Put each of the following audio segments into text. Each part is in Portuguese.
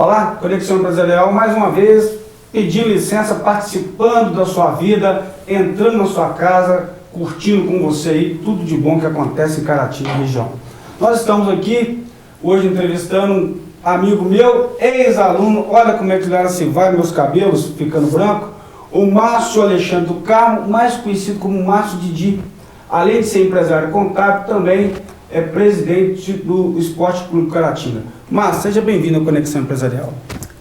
falar? Conexão Empresarial, mais uma vez, pedindo licença, participando da sua vida, entrando na sua casa, curtindo com você aí tudo de bom que acontece em Caratinga e região. Nós estamos aqui hoje entrevistando um amigo meu, ex-aluno, olha como é que ele era assim, vai meus cabelos ficando branco, o Márcio Alexandre do Carmo, mais conhecido como Márcio Didi. Além de ser empresário contábil, também é presidente do Esporte Clube Caratinga. Márcio, seja bem-vindo à Conexão Empresarial.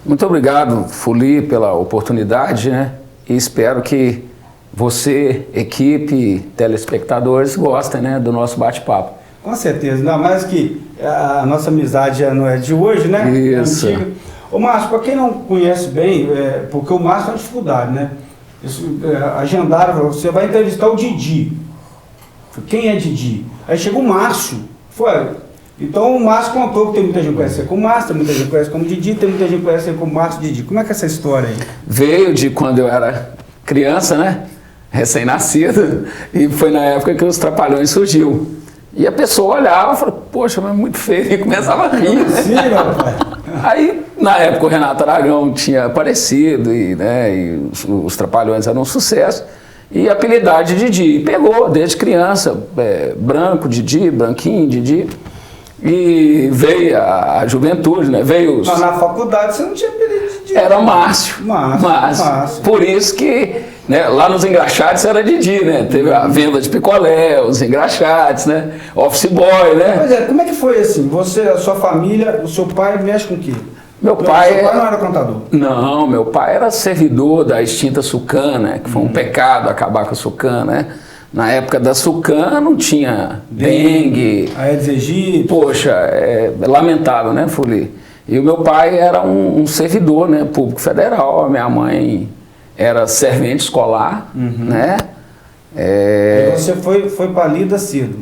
Muito obrigado, Fuli, pela oportunidade, né? E espero que você, equipe, telespectadores gostem, né, do nosso bate-papo. Com certeza, ainda mais que a nossa amizade já não é de hoje, né? Isso. É antiga. Ô Márcio, para quem não conhece bem, porque o Márcio é uma dificuldade, né? Isso, agendaram, você vai entrevistar o Didi. Quem é Didi? Aí chegou o Márcio. Então o Márcio contou que tem muita gente que conhece como Márcio, tem muita gente que conhece como Didi, tem muita gente que conhece como Márcio Didi. Como é que é essa história aí? Veio de quando eu era criança, né? Recém-nascido. E foi na época que os Trapalhões surgiu. E a pessoa olhava e falava, poxa, mas é muito feio. E começava a rir, né? Sim, rapaz. Aí, na época, o Renato Aragão tinha aparecido e os Trapalhões eram um sucesso. E apelidar de Didi. Pegou desde criança, branco, Didi, branquinho, Didi. E veio a juventude, né? Veio os... Mas na faculdade você não tinha apelido de Didi. Era Márcio. Márcio. Por isso que, né, lá nos engraxates era Didi, né? Teve a venda de picolé, os engraxates, né? Office boy, né? Mas como é que foi assim? Você, a sua família, o seu pai mexe com o quê? Meu pai não era contador? Não, meu pai era servidor da extinta Sucan, né? Que foi um pecado acabar com a Sucan, né? Na época da Sucan não tinha dengue. Aedes aegypti. Poxa, é lamentável, né, Fuli? E o meu pai era um servidor, né, público federal. A minha mãe era servente escolar, né? E você foi para a lida cedo?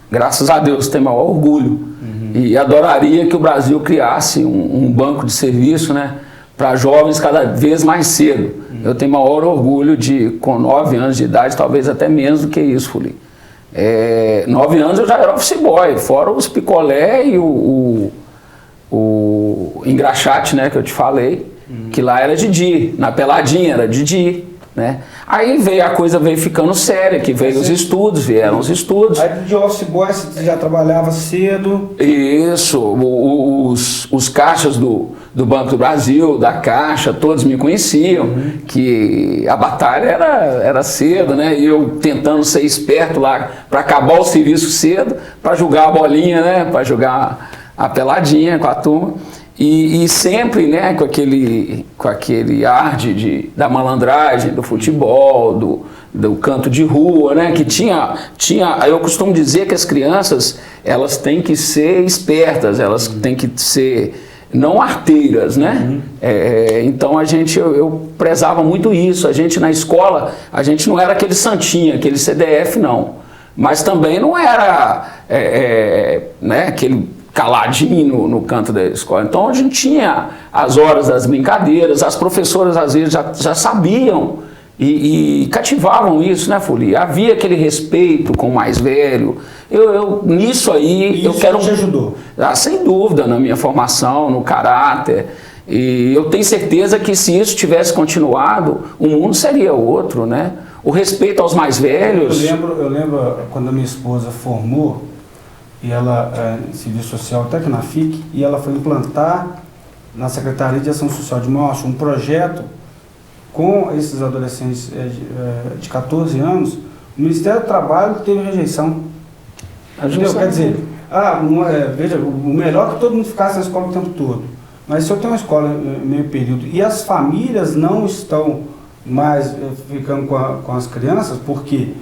Graças a Deus, tenho maior orgulho. E adoraria que o Brasil criasse um banco de serviço, né, para jovens cada vez mais cedo. Eu tenho maior orgulho de, com 9 anos de idade, talvez até menos do que isso, Fuli. 9 anos eu já era office boy, fora os picolé e o engraxate, né, que eu te falei, que lá era Didi, na peladinha era Didi, né? Aí a coisa veio ficando séria, que veio os estudos, vieram os estudos. Aí de office boy você já trabalhava cedo? Isso, os caixas do Banco do Brasil, da Caixa, todos me conheciam, que a batalha era cedo, né? E eu tentando ser esperto lá para acabar o serviço cedo, para jogar a bolinha, né? Para jogar a peladinha com a turma. E sempre, né, com aquele ar da malandragem, do futebol, do canto de rua, né, que tinha, eu costumo dizer que as crianças, elas têm que ser espertas, elas têm que ser não arteiras, né? Então eu prezava muito isso. A gente na escola, a gente não era aquele santinho, aquele CDF não, mas também não era né, aquele caladinho no canto da escola. Então a gente tinha as horas das brincadeiras, as professoras às vezes já sabiam e cativavam isso, né, Fuli? Havia aquele respeito com o mais velho. Nisso aí, eu quero... Isso te ajudou? Sem dúvida, na minha formação, no caráter. E eu tenho certeza que se isso tivesse continuado, o mundo seria outro, né? O respeito aos mais velhos... Eu lembro quando a minha esposa formou, e ela em serviço social, até que na FIC, e ela foi implantar na Secretaria de Ação Social de Mauá um projeto com esses adolescentes de 14 anos. O Ministério do Trabalho teve rejeição. Quer dizer, veja, o melhor é que todo mundo ficasse na escola o tempo todo. Mas se eu tenho uma escola meio período e as famílias não estão mais ficando com as crianças, porque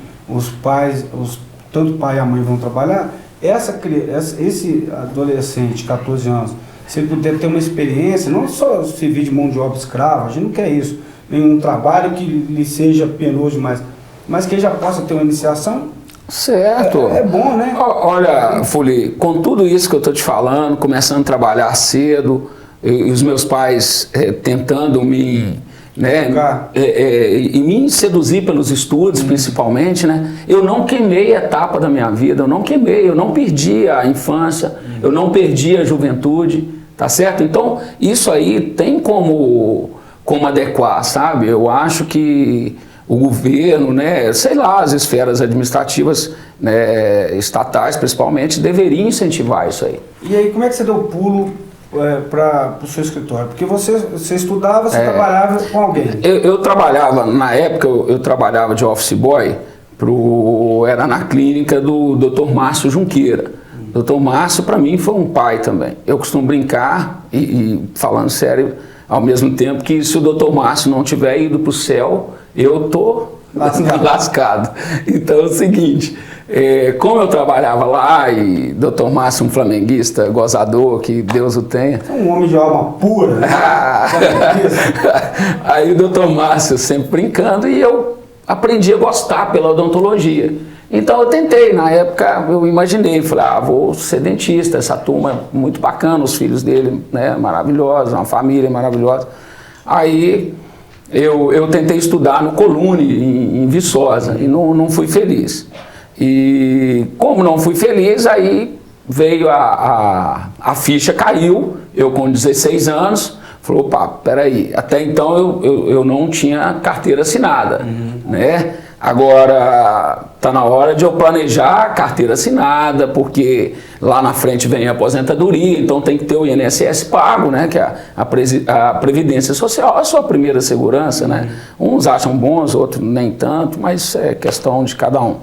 tanto o pai e a mãe vão trabalhar, esse adolescente de 14 anos, se ele puder ter uma experiência, não só servir de mão de obra escrava, a gente não quer isso, nenhum trabalho que lhe seja penoso demais, mas que ele já possa ter uma iniciação. Certo. É bom, né? Olha, Fuli, com tudo isso que eu estou te falando, começando a trabalhar cedo, e os meus pais tentando me né? E me seduzir pelos estudos, principalmente, né? Eu não queimei a etapa da minha vida, eu não perdi a infância, eu não perdi a juventude, tá certo? Então, isso aí tem como adequar, sabe? Eu acho que o governo, né, sei lá, as esferas administrativas, né, estatais principalmente, deveriam incentivar isso aí. E aí, como é que você deu o pulo para o seu escritório? Porque você estudava, você trabalhava com alguém. Eu trabalhava, na época, eu trabalhava de office boy, era na clínica do Dr. Márcio Junqueira. Dr. Márcio, para mim, foi um pai também. Eu costumo brincar, e falando sério, ao mesmo tempo que se o Dr. Márcio não tiver ido para o céu, eu estou lascado. Então é o seguinte, como eu trabalhava lá, e Dr. Márcio, um flamenguista, gozador, que Deus o tenha. É um homem de alma pura, né? Aí o Dr. Márcio sempre brincando, e eu aprendi a gostar pela odontologia. Então eu tentei, na época eu imaginei, falei, vou ser dentista, essa turma é muito bacana, os filhos dele, né, maravilhosos, uma família maravilhosa. Aí eu tentei estudar no Colune, em Viçosa, e não fui feliz. E como não fui feliz, aí veio a ficha, caiu, eu com 16 anos, falei, opa, peraí, até então eu não tinha carteira assinada, né? Agora está na hora de eu planejar a carteira assinada, porque lá na frente vem a aposentadoria, então tem que ter o INSS pago, né, que é a Previdência Social, a sua primeira segurança, né? Uns acham bons, outros nem tanto, mas é questão de cada um.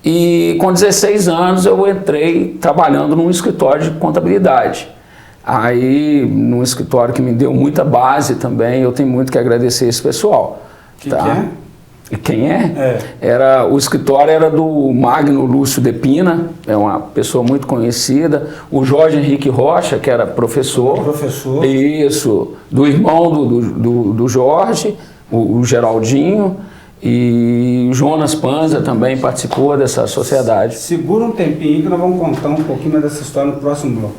E com 16 anos eu entrei trabalhando num escritório de contabilidade. Aí, num escritório que me deu muita base também, eu tenho muito que agradecer esse pessoal. Que é? E quem é? O escritório era do Magno Lúcio de Pina, é uma pessoa muito conhecida. O Jorge Henrique Rocha, que era professor. Professor. Isso, do irmão do Jorge, o Geraldinho. E o Jonas Panza também participou dessa sociedade. Segura um tempinho aí que nós vamos contar um pouquinho mais dessa história no próximo bloco.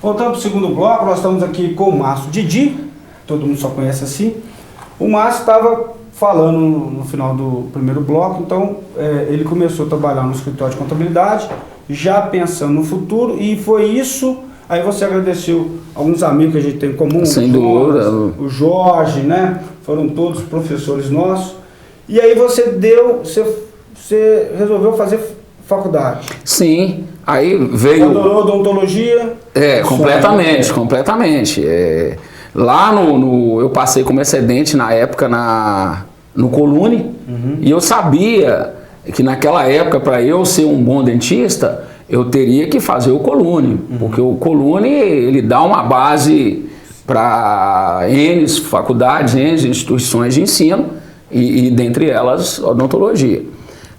Voltando para o segundo bloco, nós estamos aqui com o Márcio Didi, todo mundo só conhece assim. O Márcio estava falando no final do primeiro bloco, então ele começou a trabalhar no escritório de contabilidade, já pensando no futuro, e foi isso. Aí você agradeceu alguns amigos que a gente tem em comum, sem dúvida, o Jorge, né? Foram todos professores nossos. E aí você resolveu fazer faculdade. Sim, aí veio... Adorou odontologia? Completamente. Lá eu passei como excedente na época no Colune, e eu sabia que naquela época, para eu ser um bom dentista, eu teria que fazer o Colune, porque o Colune ele dá uma base para N faculdades, N instituições de ensino, e dentre elas odontologia.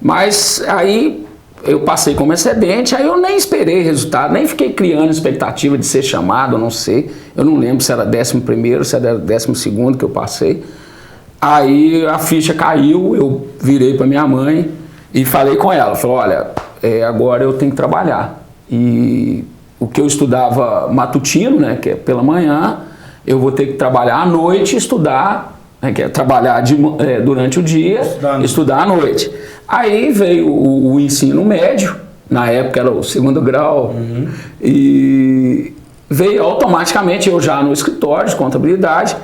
Mas aí eu passei como excedente, aí eu nem esperei resultado, nem fiquei criando expectativa de ser chamado, não sei. Eu não lembro se era 11º, se era 12º que eu passei. Aí a ficha caiu, eu virei para minha mãe e falei com ela, falei, olha, agora eu tenho que trabalhar. E o que eu estudava matutino, né, que é pela manhã, eu vou ter que trabalhar à noite e estudar, né, que é trabalhar durante o dia, estudar à noite. Aí veio o ensino médio, na época era o 2º grau, e veio automaticamente eu já no escritório de contabilidade,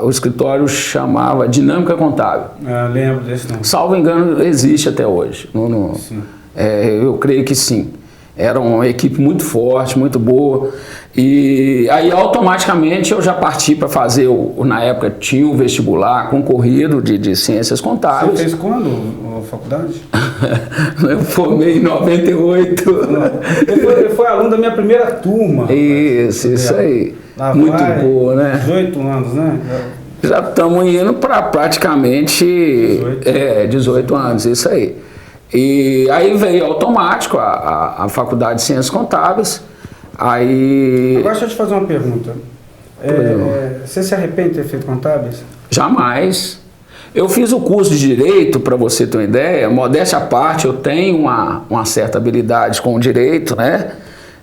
o escritório chamava Dinâmica Contábil. Lembro desse nome. Salvo engano, existe até hoje. Eu creio que sim. Era uma equipe muito forte, muito boa. E aí automaticamente eu já parti para fazer, na época tinha o vestibular concorrido de ciências contábeis. Você fez quando a faculdade? Eu formei em 98. Ele foi aluno da minha primeira turma. Isso aí. Lá muito boa, né? 18 anos, né? Já estamos indo para praticamente 18 anos, isso aí. E aí veio automático a Faculdade de Ciências Contábeis. Aí... Agora deixa eu te fazer uma pergunta. Você se arrepende de ter feito contábeis? Jamais. Eu fiz o curso de Direito, para você ter uma ideia, modéstia à parte, eu tenho uma certa habilidade com o Direito, né?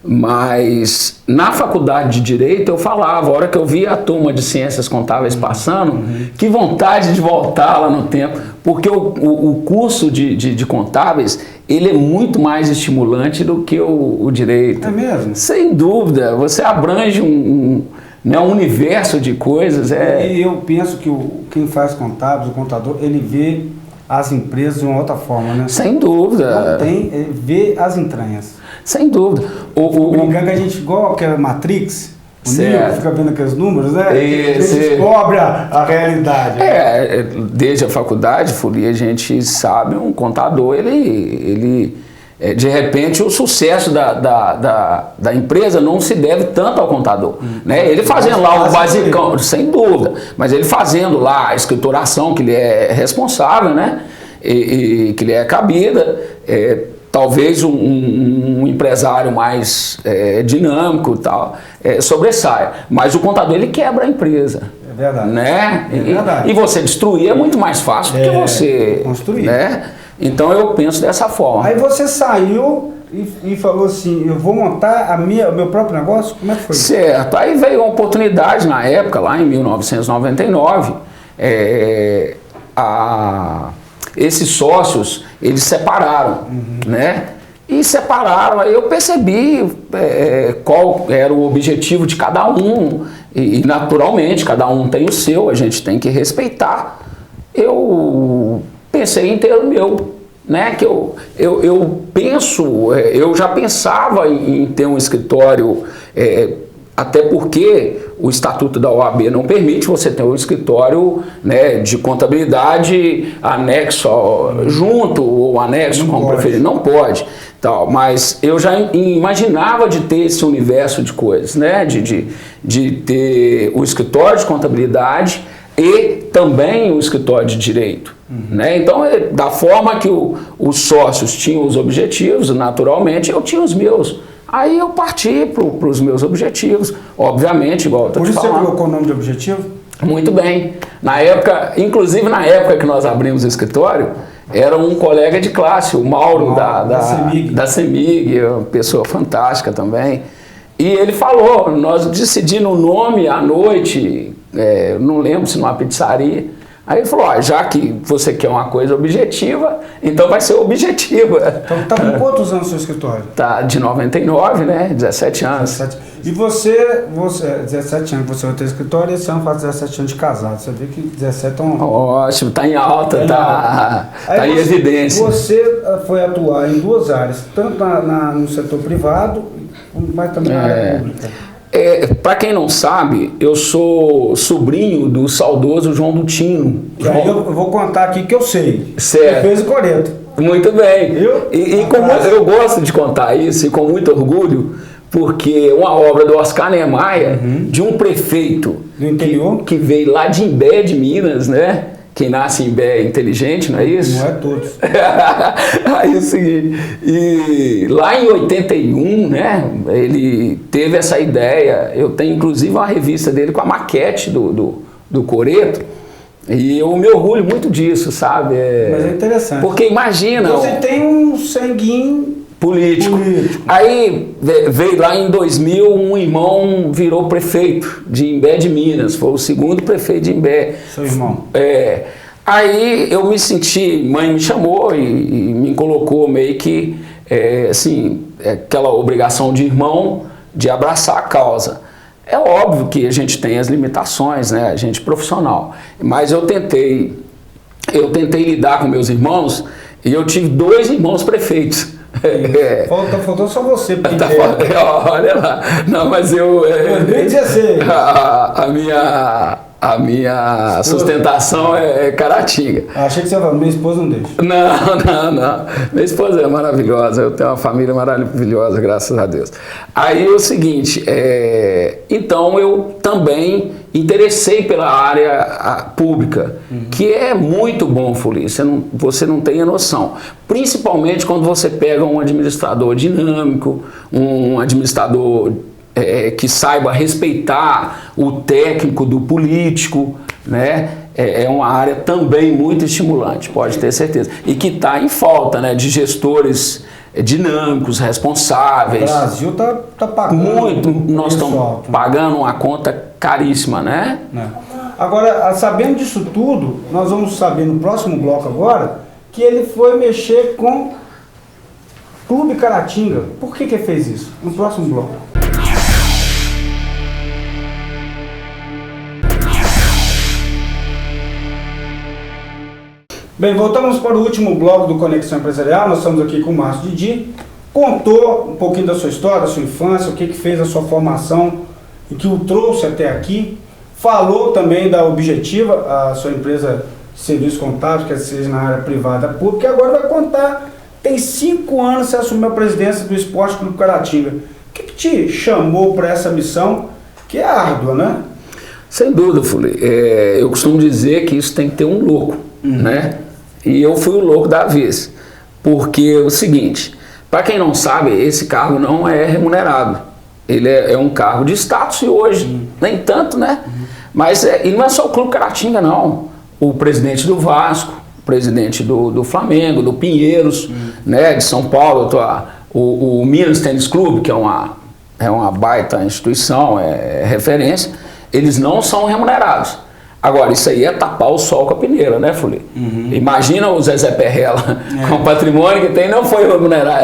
Mas na faculdade de Direito eu falava, a hora que eu via a turma de Ciências Contábeis passando, que vontade de voltar lá no tempo, porque o curso de Contábeis, ele é muito mais estimulante do que o Direito. É mesmo? Sem dúvida, você abrange um universo de coisas. E eu penso que quem faz contábeis, o contador, ele vê as empresas de uma outra forma, né? Sem dúvida. Não tem, ele vê as entranhas. Sem dúvida. Brincando que a gente, igual aquela Matrix, o Neo fica vendo aqueles números, né? A gente descobre a realidade. Desde a faculdade, Folia, a gente sabe, um contador, ele de repente, o sucesso da empresa não se deve tanto ao contador. Né? Ele fazendo lá o basicão, sem dúvida, mas ele fazendo lá a escrituração, que ele é responsável, né? E que ele é cabida, talvez um empresário mais dinâmico e tal, sobressaia. Mas o contador, ele quebra a empresa. É verdade. Né? É verdade. E você destruir é muito mais fácil do que você construir. Né? Então eu penso dessa forma. Aí você saiu e falou assim, eu vou montar o meu próprio negócio? Como é que foi? Certo. Aí veio uma oportunidade na época, lá em 1999, esses sócios, eles separaram, né? E separaram, aí eu percebi qual era o objetivo de cada um, e naturalmente cada um tem o seu, a gente tem que respeitar. Eu pensei em ter o meu, né? Que eu penso, eu já pensava em ter um escritório, até porque o Estatuto da OAB não permite você ter um escritório, né, de contabilidade anexo junto, ou anexo, como preferir, não pode. Tal, mas eu já imaginava de ter esse universo de coisas, né? De ter o escritório de contabilidade e também o escritório de direito. Né? Então, da forma que os sócios tinham os objetivos, naturalmente, eu tinha os meus. Aí eu parti para os meus objetivos, obviamente, igual eu estou te falando. Por isso você colocou o nome de objetivo? Muito bem. Na época, inclusive na época que nós abrimos o escritório, era um colega de classe, o Mauro da CEMIG, uma pessoa fantástica também. E ele falou, nós decidimos o nome à noite, não lembro se numa pizzaria. Aí ele falou, já que você quer uma coisa objetiva, então vai ser objetiva. Então tá com quantos anos o seu escritório? Tá de 99, né? 17 anos. 17. E você 17 anos você vai ter escritório e esse ano faz 17 anos de casado. Você vê que 17 é um... Ótimo, tá em alta, tá em evidência. Você foi atuar em duas áreas, tanto no setor privado, mas também na área pública. Para quem não sabe, eu sou sobrinho do saudoso João Dutino. E aí eu vou contar aqui que eu sei. Certo. Ele fez o Coreto. Muito bem. Eu gosto de contar isso e com muito orgulho, porque uma obra do Oscar Niemeyer, de um prefeito do interior que veio lá de Imbé de Minas, né? Quem nasce em Imbé é inteligente, não é isso? Não é todos. Aí é o seguinte, e lá em 81, né, ele teve essa ideia, eu tenho inclusive uma revista dele com a maquete do Coreto, e eu me orgulho muito disso, sabe? Mas é interessante. Porque imagina... Você tem um sanguinho... Político. Aí veio lá em 2000, um irmão virou prefeito de Imbé de Minas, foi o segundo prefeito de Imbé. Seu irmão. Aí eu me senti, mãe me chamou e me colocou meio que, assim, aquela obrigação de irmão de abraçar a causa. É óbvio que a gente tem as limitações, né, a gente profissional, mas eu tentei lidar com meus irmãos e eu tive 2 irmãos prefeitos. Faltou só você. Olha lá. Não, mas eu... 2016. A minha sustentação é Caratinga. Achei que você ia falar, minha esposa não deixa. Não. Minha esposa é maravilhosa, eu tenho uma família maravilhosa, graças a Deus. Aí é o seguinte, então eu também interessei pela área pública, que é muito bom, Folia, você não tem a noção. Principalmente quando você pega um administrador dinâmico, um administrador que saiba respeitar o técnico do político, né? É uma área também muito estimulante, pode ter certeza. E que está em falta, né, de gestores dinâmicos, O responsáveis. Brasil tá pagando Muito, nós preço estamos alto, né? pagando uma conta caríssima, né? Agora, sabendo disso tudo, nós vamos saber no próximo bloco agora que ele foi mexer com Clube Caratinga. Por que ele fez isso? No próximo bloco. Bem, voltamos para o último bloco do Conexão Empresarial. Nós estamos aqui com o Márcio Didi. Contou um pouquinho da sua história, da sua infância, o que fez a sua formação e que o trouxe até aqui. Falou também da Objetiva, a sua empresa de serviços contábeis, que seja na área privada pública, e agora vai contar. Tem 5 anos que você assumiu a presidência do Esporte Clube Caratinga. O que te chamou para essa missão, que é árdua, né? Sem dúvida, Fully. Eu costumo dizer que isso tem que ter um louco, né? E eu fui o louco da vez. Porque é o seguinte, para quem não sabe, esse cargo não é remunerado. Ele é um cargo de status e hoje, nem tanto, né? Mas e não é só o Clube Caratinga, não. O presidente do Vasco, o presidente do Flamengo, do Pinheiros, né, de São Paulo, o Minas Tênis Clube, que é uma baita instituição, é referência, eles não são remunerados. Agora, isso aí é tapar o sol com a peneira, né, Fully? Imagina o Zezé Perrella, com o patrimônio que tem, não foi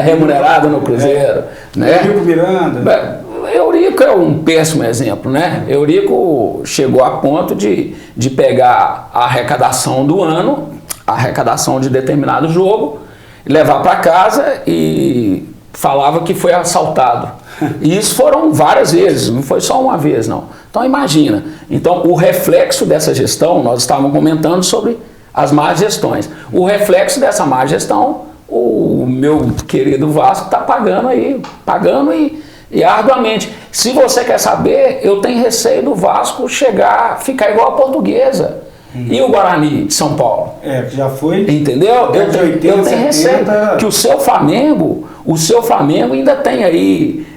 remunerado no Cruzeiro. Né? Eurico Miranda. Eurico é um péssimo exemplo, né? Eurico chegou a ponto de pegar a arrecadação do ano, a arrecadação de determinado jogo, levar para casa e falava que foi assaltado. E isso foram várias vezes, não foi só uma vez, não. Então imagina. Então o reflexo dessa gestão, nós estávamos comentando sobre as más gestões. O reflexo dessa má gestão, o meu querido Vasco está pagando e arduamente. Se você quer saber, eu tenho receio do Vasco ficar igual a Portuguesa. E o Guarani de São Paulo? Que já foi. Entendeu? Eu tenho receio que o seu Flamengo ainda tem aí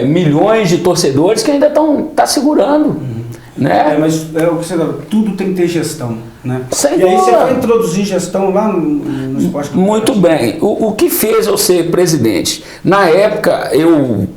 milhões de torcedores que ainda tá segurando. Né? Mas é o que você fala, tudo tem que ter gestão. Né? Sem e aí você dúvida. vai introduzir gestão lá no Esporte Clube. Muito bem. O que fez eu ser presidente? Na época, eu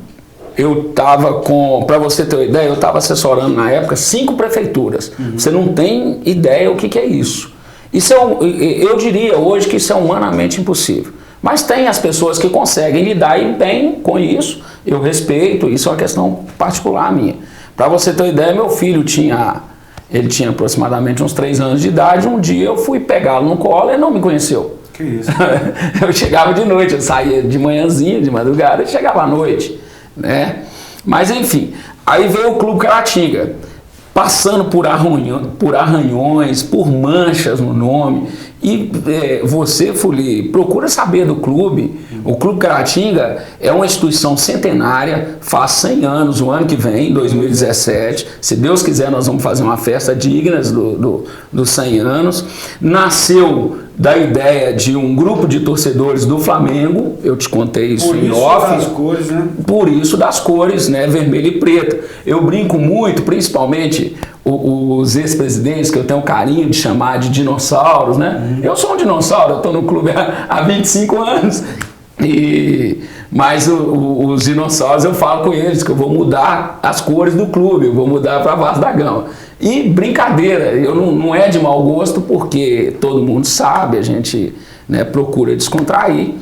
estava para você ter uma ideia, eu estava assessorando na época 5 prefeituras. Você não tem ideia o que é isso. Isso eu diria hoje que isso é humanamente impossível. Mas tem as pessoas que conseguem lidar bem com isso, eu respeito, isso é uma questão particular minha. Para você ter uma ideia, meu filho tinha aproximadamente uns 3 anos de idade, um dia eu fui pegá-lo no colo e ele não me conheceu. Que isso? Eu chegava de noite, eu saía de manhãzinha, de madrugada, e chegava à noite. Né? Mas enfim, aí veio o Clube Caratinga, passando por arranhões, por manchas no nome. E você, Fully, procura saber do clube. O Clube Caratinga é uma instituição centenária, faz 100 anos o ano que vem, 2017. Se Deus quiser, nós vamos fazer uma festa digna dos 100 anos. Nasceu da ideia de um grupo de torcedores do Flamengo, eu te contei isso em off. Por isso das cores, né? Por isso das cores, né, vermelho e preto. Eu brinco muito, principalmente os ex-presidentes, que eu tenho carinho de chamar de dinossauros, né? Eu sou um dinossauro, eu estou no clube há 25 anos. Mas os dinossauros, eu falo com eles que eu vou mudar as cores do clube, eu vou mudar para Vasco da Gama. E brincadeira, eu não é de mau gosto, porque todo mundo sabe, a gente, né, procura descontrair.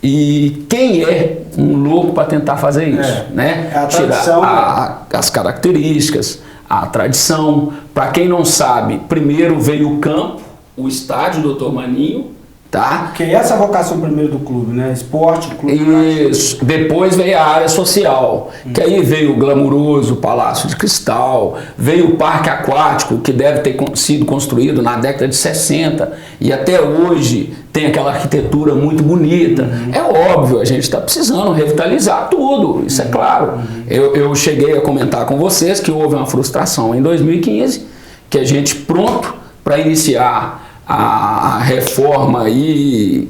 E quem é um louco para tentar fazer isso? Né? É a tradição, tirar as características, a tradição. Para quem não sabe, primeiro veio o campo, o estádio Dr. Maninho, tá? Que é essa a vocação primeiro do clube, né? Esporte, clube. Isso. Depois veio a área social, que aí veio o glamuroso Palácio de Cristal, veio o Parque Aquático, que deve ter sido construído na década de 60 e até hoje tem aquela arquitetura muito bonita. É óbvio, a gente está precisando revitalizar tudo, isso é claro. Eu cheguei a comentar com vocês que houve uma frustração em 2015, que a gente pronto para iniciar a reforma e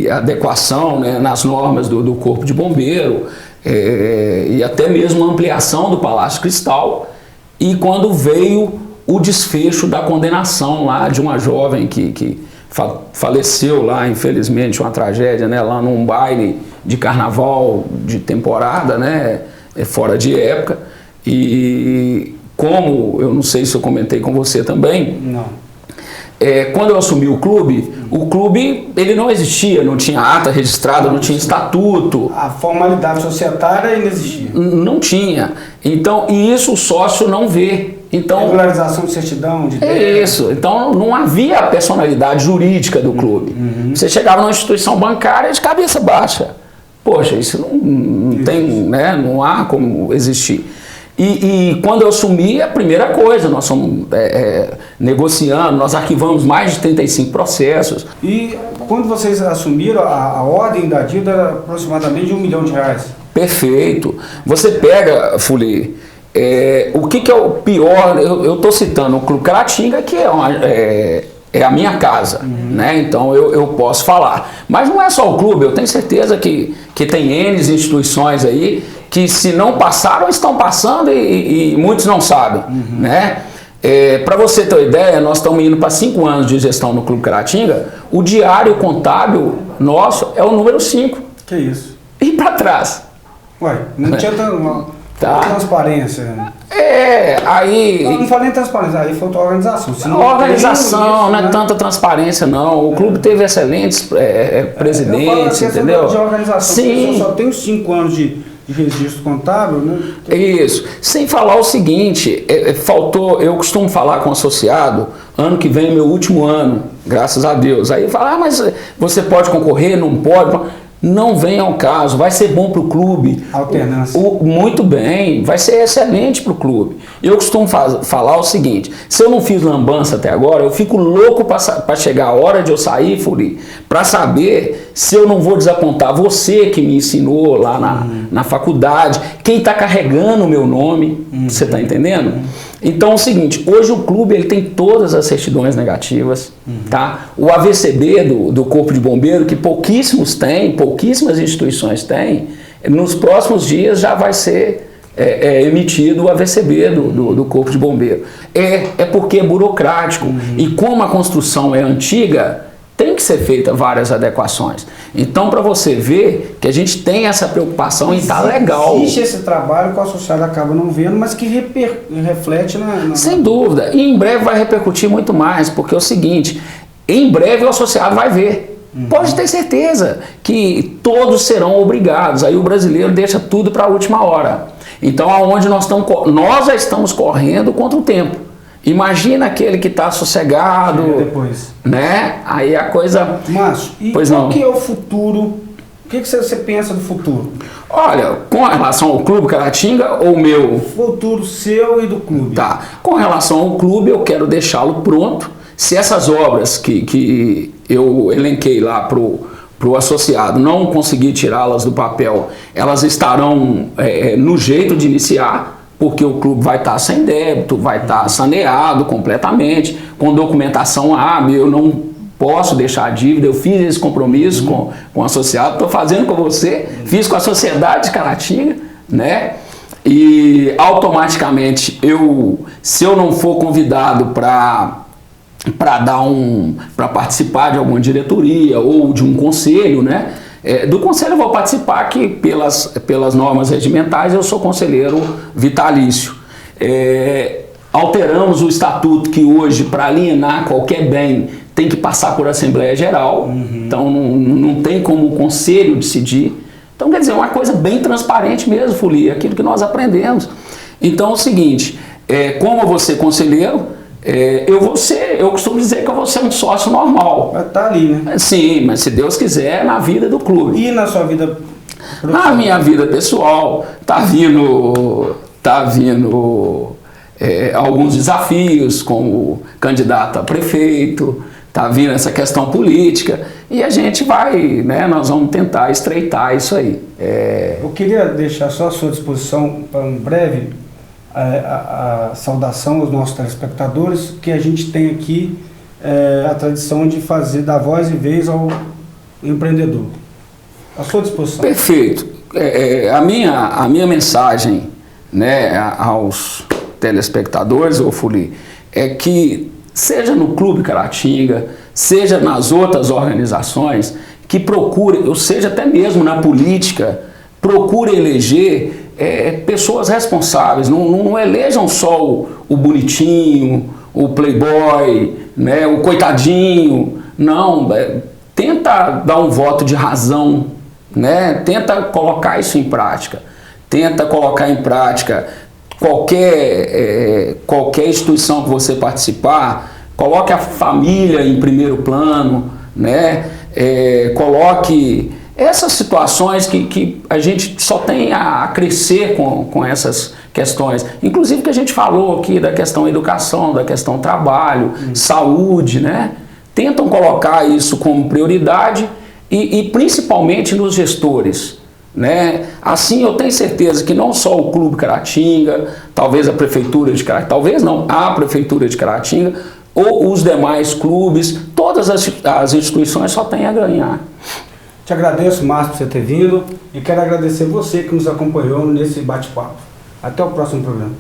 adequação, né, nas normas do Corpo de Bombeiro, e até mesmo a ampliação do Palácio Cristal, e quando veio o desfecho da condenação lá de uma jovem que faleceu lá, infelizmente, uma tragédia, né, lá num baile de carnaval de temporada, né, fora de época. E como, eu não sei se eu comentei com você também, Não. Quando eu assumi o clube ele não existia, não tinha ata registrada, não tinha estatuto. A formalidade societária inexistia. Não tinha. Então, e isso o sócio não vê. Então, regularização de certidão, de isso. Então não havia a personalidade jurídica do clube. Você chegava numa instituição bancária de cabeça baixa. Poxa, isso não tem, né? Não há como existir. E quando eu assumi, a primeira coisa, nós estamos negociando, nós arquivamos mais de 35 processos. E quando vocês assumiram, a ordem da dívida era aproximadamente de R$1 milhão. Perfeito. Você pega, Fuli, o que é o pior, eu estou citando o Clube Caratinga, que é a minha casa, né? Então eu posso falar. Mas não é só o clube, eu tenho certeza que tem N instituições aí que se não passaram, estão passando e muitos não sabem, né? Para você ter uma ideia, nós estamos indo para 5 anos de gestão no Clube Caratinga, o diário contábil nosso é o número 5. Que isso? E para trás? Ué, não tinha transparência. Aí... Não falei em transparência, aí faltou organização. Organização, não é tanta transparência não. O clube teve excelentes presidentes, entendeu? De organização, sim. Só tem os 5 anos de registro contábil, né? Isso. Sem falar o seguinte, faltou, eu costumo falar com o associado, ano que vem é meu último ano, graças a Deus. Aí fala, mas você pode concorrer, não pode... Não vem ao caso, vai ser bom para o clube. Alternância. Muito bem, vai ser excelente para o clube. Eu costumo falar o seguinte, se eu não fiz lambança até agora, eu fico louco para chegar a hora de eu sair, Furi, para saber se eu não vou desapontar você que me ensinou lá na faculdade, quem está carregando o meu nome, você está entendendo? Então é o seguinte, hoje o clube ele tem todas as certidões negativas, tá? O AVCB do Corpo de Bombeiro, que pouquíssimos têm, pouquíssimas instituições têm, nos próximos dias já vai ser emitido o AVCB do Corpo de Bombeiro. É porque é burocrático e como a construção é antiga, tem que ser feita várias adequações. Então, para você ver que a gente tem essa preocupação em estar legal. Existe esse trabalho que o associado acaba não vendo, mas que reflete na... Sem dúvida. E em breve vai repercutir muito mais, porque é o seguinte, em breve o associado vai ver. Pode ter certeza que todos serão obrigados. Aí o brasileiro deixa tudo para a última hora. Então, aonde nós já estamos correndo contra o tempo. Imagina aquele que está sossegado, depois, né? Aí a coisa... Márcio, e qual que é o futuro? O que você pensa do futuro? Olha, com relação ao Clube Caratinga ou meu... Futuro seu e do clube. Tá. Com relação ao clube, eu quero deixá-lo pronto. Se essas obras que eu elenquei lá pro associado não conseguir tirá-las do papel, elas estarão no jeito de iniciar, porque o clube vai estar sem débito, vai estar saneado completamente, com documentação eu não posso deixar a dívida, eu fiz esse compromisso com o associado, estou fazendo com você, fiz com a Sociedade de Caratinga, né? E automaticamente, se eu não for convidado para participar de alguma diretoria ou de um conselho, né? Do conselho eu vou participar, que pelas normas regimentais eu sou conselheiro vitalício. Alteramos o estatuto que hoje, para alienar qualquer bem, tem que passar por Assembleia Geral, então não tem como o conselho decidir. Então, quer dizer, é uma coisa bem transparente mesmo, Fuli, aquilo que nós aprendemos. Então é o seguinte, como eu vou ser conselheiro, eu costumo dizer que eu vou ser um sócio normal. Vai estar ali, né? Sim, mas se Deus quiser, na vida do clube. E na sua vida profissional? Na minha vida pessoal, tá vindo alguns desafios como candidato a prefeito, tá vindo essa questão política e a gente vai, né, nós vamos tentar estreitar isso aí. Eu queria deixar só à sua disposição para um breve a saudação aos nossos telespectadores, que a gente tem aqui a tradição de dar voz e vez ao empreendedor. À sua disposição. Perfeito. A minha mensagem, né, aos telespectadores, Fuli, é que seja no Clube Caratinga, seja nas outras organizações, que procure, ou seja até mesmo na política, procure eleger pessoas responsáveis, não elejam só o bonitinho, o playboy, né, o coitadinho, não, tenta dar um voto de razão, né, tenta colocar isso em prática, tenta colocar em prática qualquer instituição que você participar, coloque a família em primeiro plano, né, coloque essas situações que a gente só tem a crescer com essas questões. Inclusive que a gente falou aqui da questão educação, da questão trabalho, saúde, né? Tentam colocar isso como prioridade e principalmente nos gestores, né? Assim eu tenho certeza que não só o Clube Caratinga, talvez a Prefeitura de Caratinga, talvez não, a Prefeitura de Caratinga, ou os demais clubes, todas as instituições só têm a ganhar. Te agradeço, Márcio, por você ter vindo e quero agradecer você que nos acompanhou nesse bate-papo. Até o próximo programa.